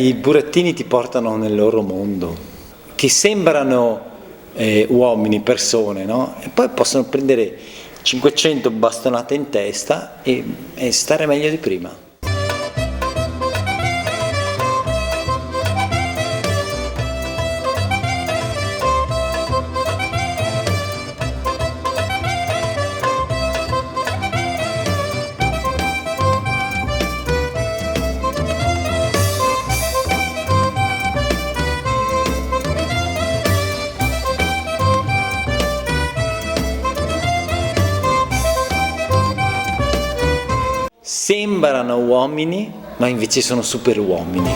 i burattini ti portano nel loro mondo, che sembrano uomini, persone, no? E poi possono prendere 500 bastonate in testa e stare meglio di prima. Sembrano uomini, ma invece sono super uomini.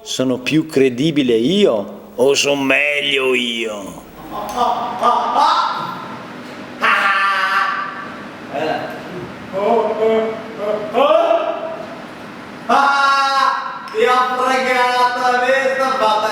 Sono più credibile io o sono meglio io? Ti ho fregato, hai visto?